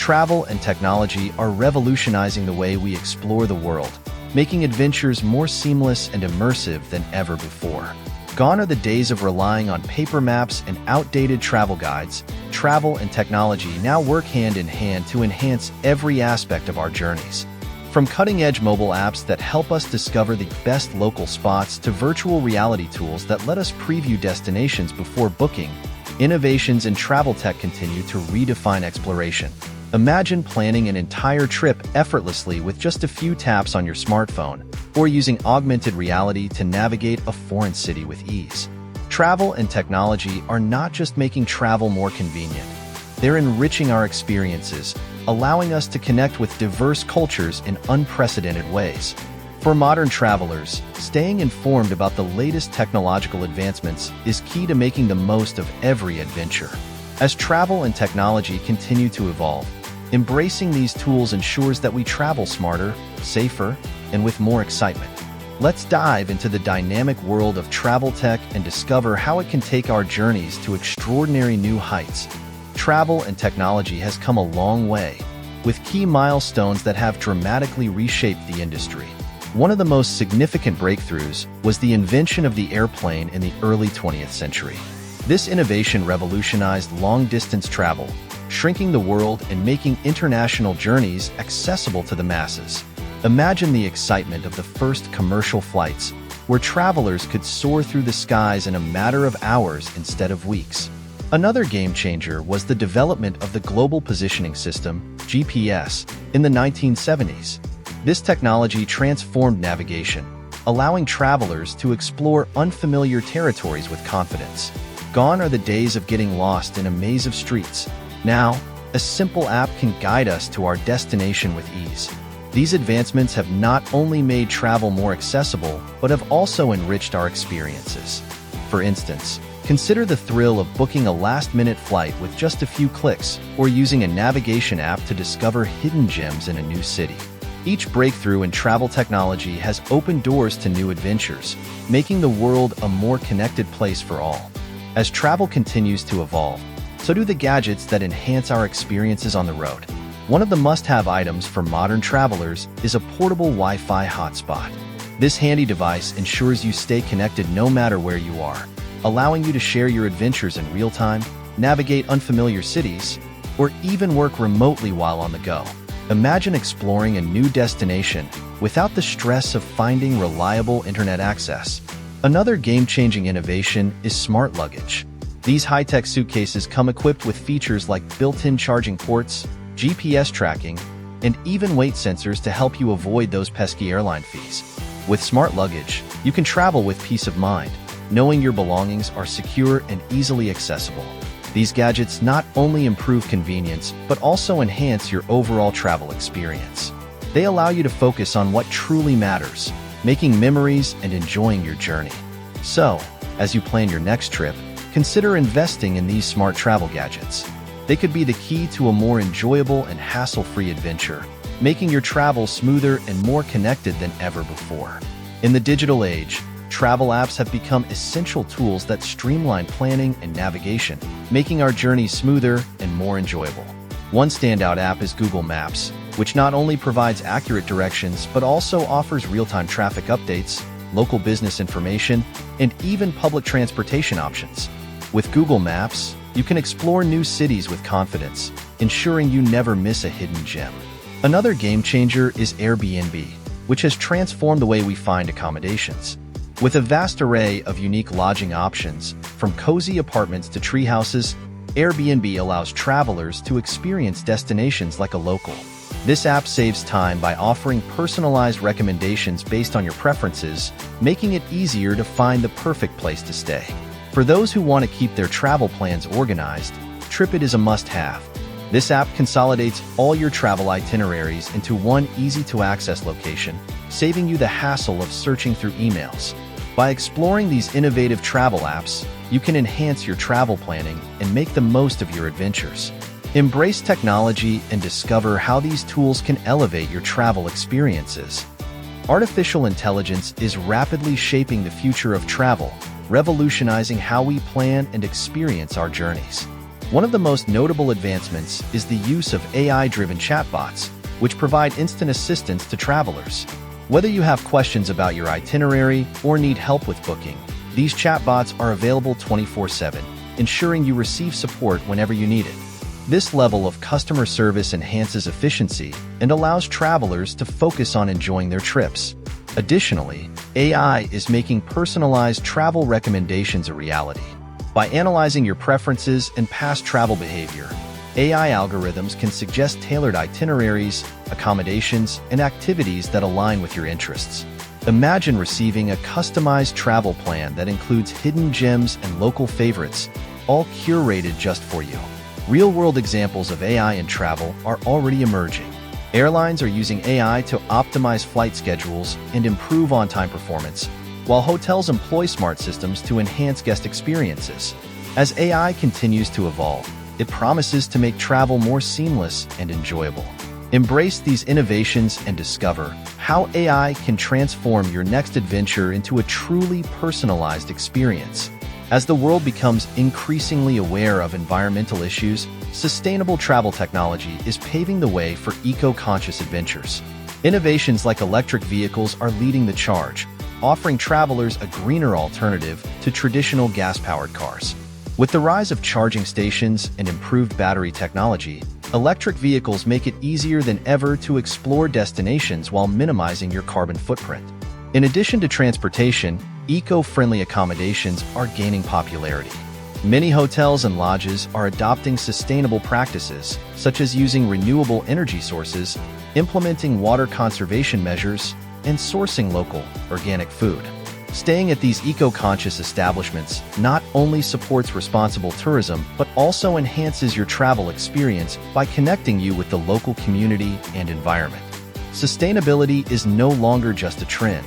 travel and technology are revolutionizing the way we explore the world, making adventures more seamless and immersive than ever before. Gone are the days of relying on paper maps and outdated travel guides. Travel and technology now work hand in hand to enhance every aspect of our journeys. From cutting-edge mobile apps that help us discover the best local spots to virtual reality tools that let us preview destinations before booking, innovations in travel tech continue to redefine exploration. Imagine planning an entire trip effortlessly with just a few taps on your smartphone, or using augmented reality to navigate a foreign city with ease. Travel and technology are not just making travel more convenient. They're enriching our experiences, allowing us to connect with diverse cultures in unprecedented ways. For modern travelers, staying informed about the latest technological advancements is key to making the most of every adventure. As travel and technology continue to evolve, embracing these tools ensures that we travel smarter, safer, and with more excitement. Let's dive into the dynamic world of travel tech and discover how it can take our journeys to extraordinary new heights. Travel and technology has come a long way, with key milestones that have dramatically reshaped the industry. One of the most significant breakthroughs was the invention of the airplane in the early 20th century. This innovation revolutionized long-distance travel, shrinking the world and making international journeys accessible to the masses. Imagine the excitement of the first commercial flights, where travelers could soar through the skies in a matter of hours instead of weeks. Another game-changer was the development of the Global Positioning System, GPS, in the 1970s. This technology transformed navigation, allowing travelers to explore unfamiliar territories with confidence. Gone are the days of getting lost in a maze of streets. Now, a simple app can guide us to our destination with ease. These advancements have not only made travel more accessible, but have also enriched our experiences. For instance, consider the thrill of booking a last-minute flight with just a few clicks, or using a navigation app to discover hidden gems in a new city. Each breakthrough in travel technology has opened doors to new adventures, making the world a more connected place for all. As travel continues to evolve, so do the gadgets that enhance our experiences on the road. One of the must-have items for modern travelers is a portable Wi-Fi hotspot. This handy device ensures you stay connected no matter where you are, allowing you to share your adventures in real time, navigate unfamiliar cities, or even work remotely while on the go. Imagine exploring a new destination without the stress of finding reliable internet access. Another game-changing innovation is smart luggage. These high-tech suitcases come equipped with features like built-in charging ports, GPS tracking, and even weight sensors to help you avoid those pesky airline fees. With smart luggage, you can travel with peace of mind, knowing your belongings are secure and easily accessible. These gadgets not only improve convenience, but also enhance your overall travel experience. They allow you to focus on what truly matters, making memories and enjoying your journey. So, as you plan your next trip, consider investing in these smart travel gadgets. They could be the key to a more enjoyable and hassle-free adventure, making your travel smoother and more connected than ever before. In the digital age, travel apps have become essential tools that streamline planning and navigation, making our journeys smoother and more enjoyable. One standout app is Google Maps, which not only provides accurate directions but also offers real-time traffic updates, local business information, and even public transportation options. With Google Maps, you can explore new cities with confidence, ensuring you never miss a hidden gem. Another game-changer is Airbnb, which has transformed the way we find accommodations. With a vast array of unique lodging options, from cozy apartments to tree houses, Airbnb allows travelers to experience destinations like a local. This app saves time by offering personalized recommendations based on your preferences, making it easier to find the perfect place to stay. For those who want to keep their travel plans organized, TripIt is a must-have. This app consolidates all your travel itineraries into one easy-to-access location, saving you the hassle of searching through emails. By exploring these innovative travel apps, you can enhance your travel planning and make the most of your adventures. Embrace technology and discover how these tools can elevate your travel experiences. Artificial intelligence is rapidly shaping the future of travel, revolutionizing how we plan and experience our journeys. One of the most notable advancements is the use of AI-driven chatbots, which provide instant assistance to travelers. Whether you have questions about your itinerary or need help with booking, these chatbots are available 24/7, ensuring you receive support whenever you need it. This level of customer service enhances efficiency and allows travelers to focus on enjoying their trips. Additionally, AI is making personalized travel recommendations a reality. By analyzing your preferences and past travel behavior, AI algorithms can suggest tailored itineraries, accommodations, and activities that align with your interests. Imagine receiving a customized travel plan that includes hidden gems and local favorites, all curated just for you. Real-world examples of AI in travel are already emerging. Airlines are using AI to optimize flight schedules and improve on-time performance, while hotels employ smart systems to enhance guest experiences. As AI continues to evolve, it promises to make travel more seamless and enjoyable. Embrace these innovations and discover how AI can transform your next adventure into a truly personalized experience. As the world becomes increasingly aware of environmental issues, sustainable travel technology is paving the way for eco-conscious adventures. Innovations like electric vehicles are leading the charge, offering travelers a greener alternative to traditional gas-powered cars. With the rise of charging stations and improved battery technology, electric vehicles make it easier than ever to explore destinations while minimizing your carbon footprint. In addition to transportation, eco-friendly accommodations are gaining popularity. Many hotels and lodges are adopting sustainable practices, such as using renewable energy sources, implementing water conservation measures, and sourcing local, organic food. Staying at these eco-conscious establishments not only supports responsible tourism, but also enhances your travel experience by connecting you with the local community and environment. Sustainability is no longer just a trend.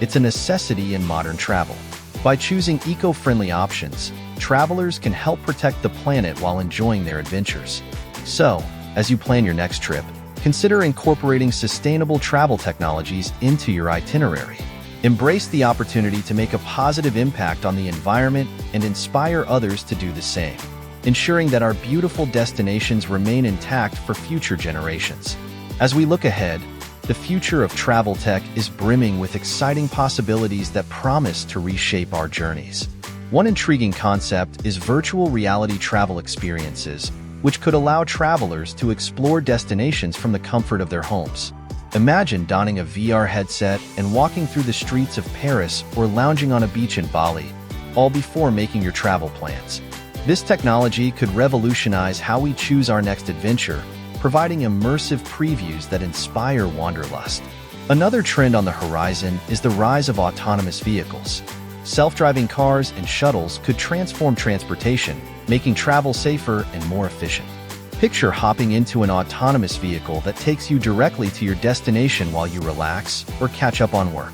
It's a necessity in modern travel. By choosing eco-friendly options, travelers can help protect the planet while enjoying their adventures. So, as you plan your next trip, consider incorporating sustainable travel technologies into your itinerary. Embrace the opportunity to make a positive impact on the environment and inspire others to do the same, ensuring that our beautiful destinations remain intact for future generations. As we look ahead, the future of travel tech is brimming with exciting possibilities that promise to reshape our journeys. One intriguing concept is virtual reality travel experiences, which could allow travelers to explore destinations from the comfort of their homes. Imagine donning a VR headset and walking through the streets of Paris or lounging on a beach in Bali, all before making your travel plans. This technology could revolutionize how we choose our next adventure, providing immersive previews that inspire wanderlust. Another trend on the horizon is the rise of autonomous vehicles. Self-driving cars and shuttles could transform transportation, making travel safer and more efficient. Picture hopping into an autonomous vehicle that takes you directly to your destination while you relax or catch up on work.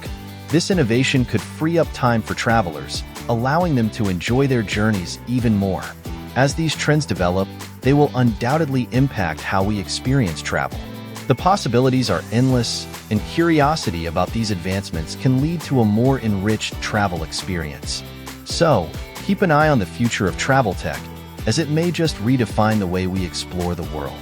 This innovation could free up time for travelers, allowing them to enjoy their journeys even more. As these trends develop, they will undoubtedly impact how we experience travel. The possibilities are endless, and curiosity about these advancements can lead to a more enriched travel experience. So, keep an eye on the future of travel tech, as it may just redefine the way we explore the world.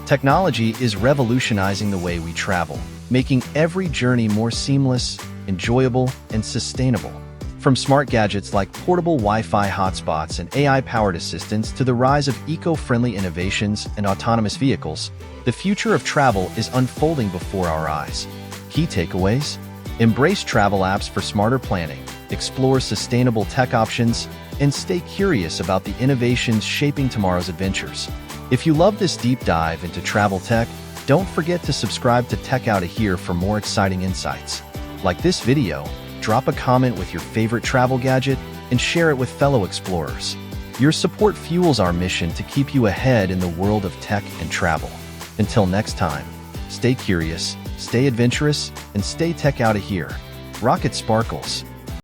Technology is revolutionizing the way we travel, making every journey more seamless, enjoyable, and sustainable. From smart gadgets like portable Wi-Fi hotspots and AI-powered assistants to the rise of eco-friendly innovations and autonomous vehicles, the future of travel is unfolding before our eyes. Key takeaways: embrace travel apps for smarter planning, explore sustainable tech options, and stay curious about the innovations shaping tomorrow's adventures. If you love this deep dive into travel tech, don't forget to subscribe to TECH-OUTTA-HERE for more exciting insights. Like this video, drop a comment with your favorite travel gadget and share it with fellow explorers. Your support fuels our mission to keep you ahead in the world of tech and travel. Until next time, stay curious, stay adventurous, and stay TECH-OUTTA-HERE. Rocket sparkles.